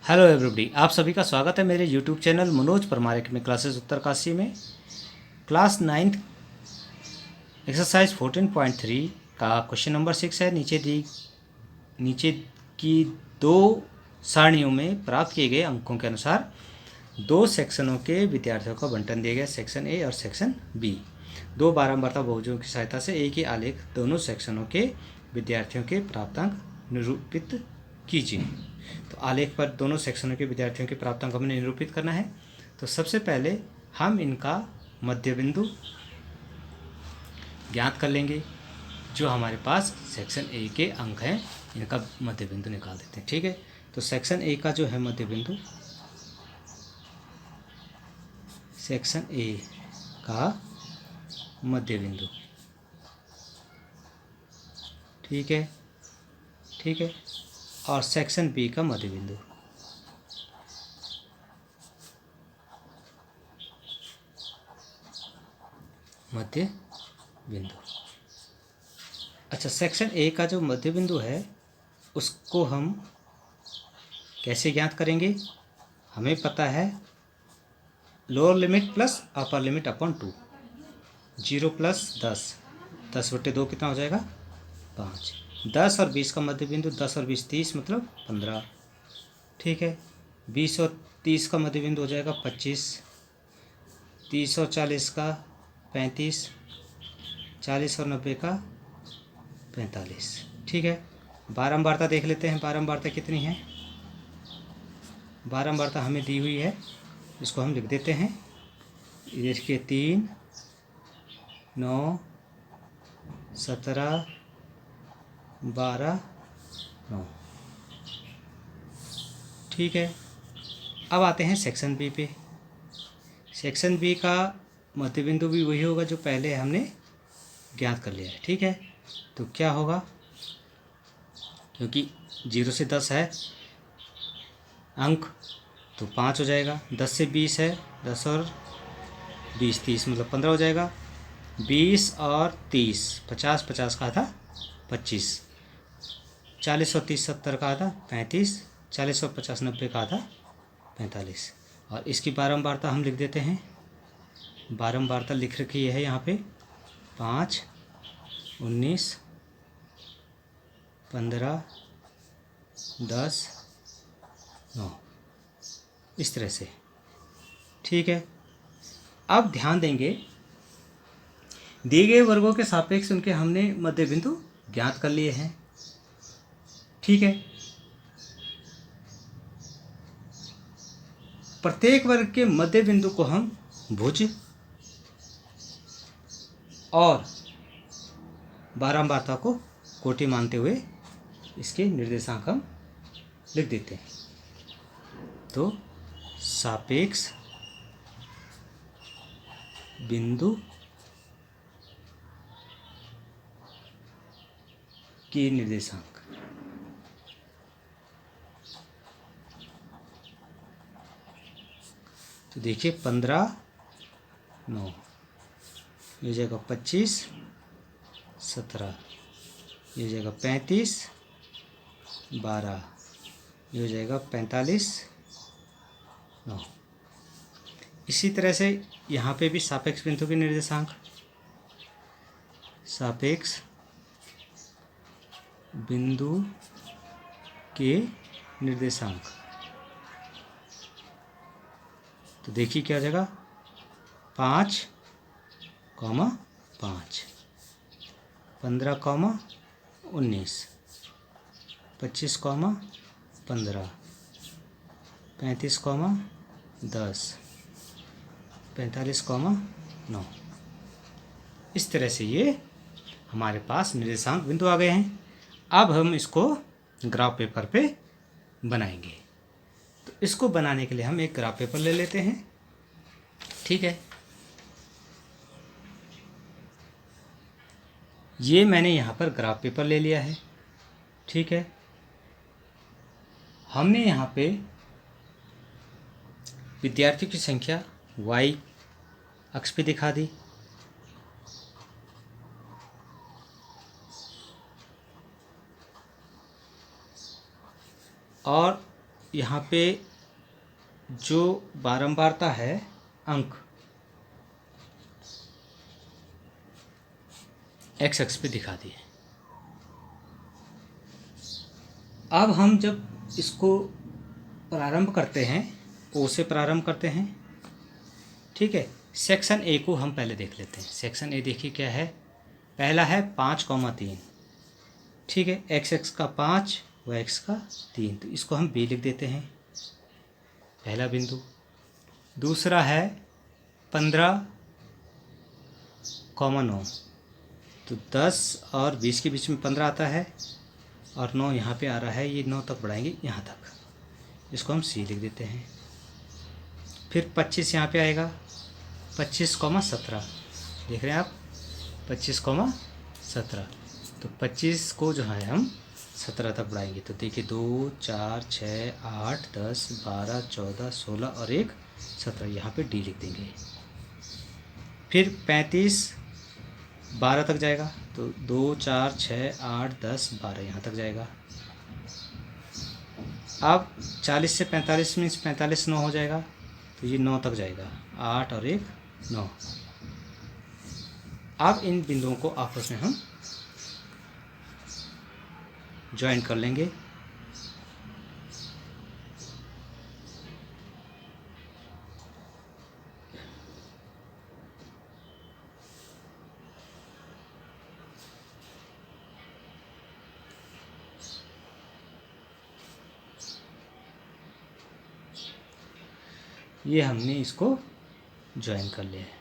Hello everybody, आप सभी का स्वागत है मेरे YouTube channel Manoj Parmar academy classes Uttarkashi में। क्लास 9th एक्सरसाइज 14.3 का क्वेश्चन नंबर 6 है। नीचे की दो सारणियों में प्राप्त किए गए अंकों के अनुसार दो सेक्शनों के विद्यार्थियों का बंटन दिया गया, सेक्शन ए और सेक्शन बी। दो बारंबारता बहुभुजों की सहायता से एक ही आलेख दोनों सेक्शनों के विद्यार्थियों के प्राप्तांक निरूपित कीजिए। तो आलेख पर दोनों सेक्शनों के विद्यार्थियों के प्राप्तांक हमें निरूपित करना है। तो सबसे पहले हम इनका मध्य बिंदु ज्ञात कर लेंगे। जो हमारे पास सेक्शन ए के अंक हैं, इनका मध्य बिंदु निकाल देते हैं। ठीक है, तो सेक्शन ए का जो है मध्य बिंदु, सेक्शन ए का मध्य बिंदु, ठीक है, ठीक है, और सेक्शन बी का मध्य बिंदु, मध्य बिंदु। अच्छा, सेक्शन ए का जो मध्य बिंदु है उसको हम कैसे ज्ञात करेंगे? हमें पता है lower limit plus upper limit upon 2, 0 plus 10, 10/2 कितना हो जाएगा? 5। 10 और 20 का मध्य बिंदु, 10 और 20 30, मतलब 15। ठीक है, 20 और 30 का मध्य बिंदु हो जाएगा 25, 30 और 40 का 35, 40 और 90 का 45। ठीक है, बारंबारता देख लेते हैं। बारंबारता कितनी है? बारंबारता हमें दी हुई है, इसको हम लिख देते हैं। ये देखिए 3, 9, 17, 12, 9। ठीक है, अब आते हैं सेक्शन बी पे। सेक्शन बी का मध्य बिंदु भी वही होगा जो पहले हमने ज्ञात कर लिया है। ठीक है, तो क्या होगा? क्योंकि 0 से 10 है अंक, तो 5 हो जाएगा। 10 से 20 है, 10 और 20 30, मतलब 15 हो जाएगा। 20 और 30 50, 50 का था 25, 40 और 30 70 का था 35, 40 और 50 90 का था 45। और इसकी बारंबारता हम लिख देते हैं। बारंबारता लिख रखी है यहाँ पे 5, 19, 15, 10, 9, इस तरह से। ठीक है, अब ध्यान देंगे, दिए गए वर्गों के सापेक्ष उनके हमने मध्य बिंदु ज्ञात कर लिए हैं। ठीक है, प्रत्येक वर्ग के मध्य बिंदु को हम भुज और बारंबारता को कोटि मानते हुए इसके निर्देशांक हम लिख देते हैं। तो सापेक्ष बिंदु के निर्देशांक, तो देखिए 15, 9, ये हो जाएगा 25, 17, ये हो जाएगा 35, 12, ये हो जाएगा 45, 9। इसी तरह से यहाँ पे भी सापेक्ष बिंदु के निर्देशांक, सापेक्ष बिंदु के निर्देशांक, तो देखिए क्या हो जाएगा? 5, 5, 15, 19, 25, 15, 35, 10, 45, 9। इस तरह से ये हमारे पास निर्देशांक बिंदु आ गए हैं। अब हम इसको ग्राफ पेपर पे बनाएंगे। तो इसको बनाने के लिए हम एक ग्राफ पेपर ले लेते हैं। ठीक है, ये मैंने यहाँ पर ग्राफ पेपर ले लिया है। ठीक है, हमने यहाँ पे विद्यार्थियों की संख्या y अक्ष पे दिखा दी, और यहाँ पे जो बारंबारता है अंक एक्स एक्स पे दिखा दिए। अब हम जब इसको प्रारंभ करते हैं, ओ से प्रारंभ करते हैं, ठीक है। सेक्शन ए को हम पहले देख लेते हैं। सेक्शन ए देखिए क्या है, पहला है 5,3, ठीक है। एक्स एक्स का 5 व एक्स का 3, तो इसको हम बी लिख देते हैं, पहला बिंदु। दूसरा है 15,9, तो 10 और 20 के बीच में 15 आता है और 9 यहाँ पे आ रहा है, ये 9 तक बढ़ाएंगे यहाँ तक, इसको हम सी लिख देते हैं। फिर 25 यहाँ पे आएगा, 25,17 देख रहे हैं आप, 25,17, तो 25 को जो है हम 17 तक बढ़ाएंगे, तो देखिए 2 4 6 8 10 12 14 16 और 1 17, यहाँ पे डी लिख देंगे। फिर 35 12 तक जाएगा, तो 2 4 6 8 10 12 यहाँ तक जाएगा। अब 40 से 45 मीन्स 45 9 हो जाएगा, तो ये 9 तक जाएगा, 8 और 1 9। अब इन बिंदुओं को आपस में हम ज्वाइन कर लेंगे। ये हमने इसको ज्वाइन कर लिया है,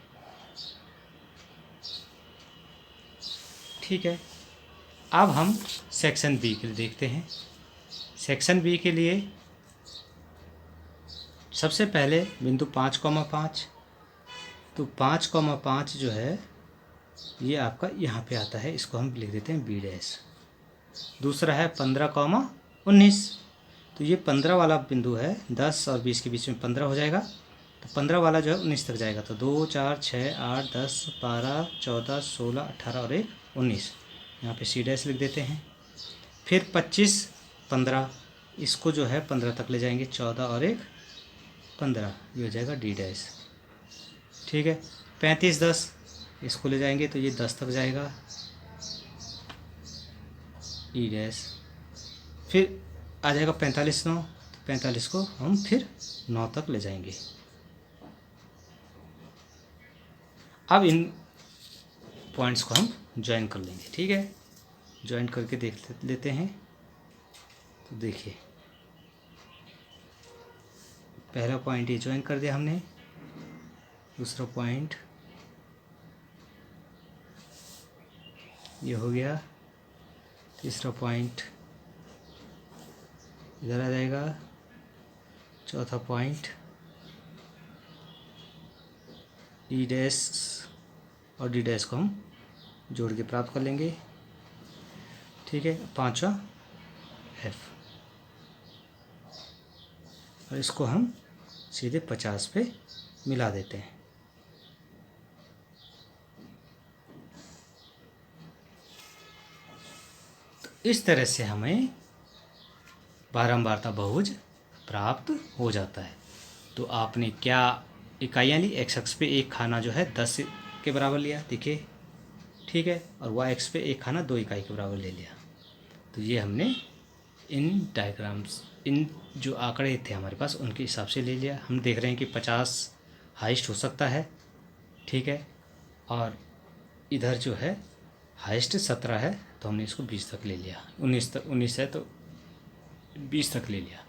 ठीक है। अब हम सेक्शन बी के लिए देखते हैं। सेक्शन बी के लिए सबसे पहले बिंदु 5,5, तो 5,5 जो है ये आपका यहाँ पे आता है, इसको हम लिख देते हैं बी डैश। दूसरा है 15,19, तो ये 15 वाला बिंदु है, 10 और 20 के बीच में 15 हो जाएगा, तो 15 वाला जो है 19 तक जाएगा, तो 2 4 6 8 10 12 14 16 18 और 1 19, यहाँ पे सी डैश लिख देते हैं। फिर 25 15, इसको जो है 15 तक ले जाएंगे, 14 और 1 15, ये हो जाएगा डी डैश, ठीक है। 35 10, इसको ले जाएंगे तो ये 10 तक जाएगा, ई डैश। फिर आ जाएगा 45 9, तो 45 को हम फिर 9 तक ले जाएंगे। अब इन पॉइंट्स को हम ज्वाइन कर लेंगे, ठीक है। ज्वाइन करके देख लेते हैं, तो देखिए पहला पॉइंट ये ज्वाइन कर दिया हमने, दूसरा पॉइंट ये हो गया, तीसरा पॉइंट इधर आ जाएगा, चौथा पॉइंट ई डैश और डी डैश को हम जोड़ के प्राप्त कर लेंगे, ठीक है। पांचवा एफ, और इसको हम सीधे 50 पे मिला देते हैं। तो इस तरह से हमें बारंबारता बहुभुज प्राप्त हो जाता है। तो आपने क्या इकाइयाँ ली, एक्स अक्ष पे एक खाना जो है 10 के बराबर लिया, देखिए, ठीक है, और वाई एक्स पे एक खाना 2 इकाई के बराबर ले लिया। तो ये हमने इन डायग्राम्स, इन जो आंकड़े थे हमारे पास उनके हिसाब से ले लिया। हम देख रहे हैं कि 50 हाइस्ट हो सकता है, ठीक है, और इधर जो है हाइस्ट 17 है, तो हमने इसको 20 तक ले लिया, 19 है तो 20 तक ले लिया।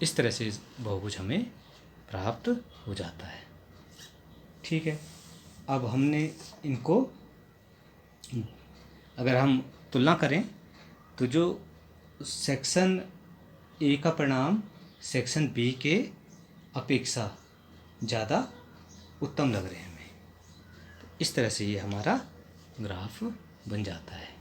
इस तरह से बहुभुज हमें प्राप्त हो जाता है, ठीक है। अब हमने इनको अगर हम तुलना करें तो जो सेक्शन ए का परिणाम सेक्शन बी के अपेक्षा ज़्यादा उत्तम लग रहे हैं हमें, तो इस तरह से ये हमारा ग्राफ बन जाता है।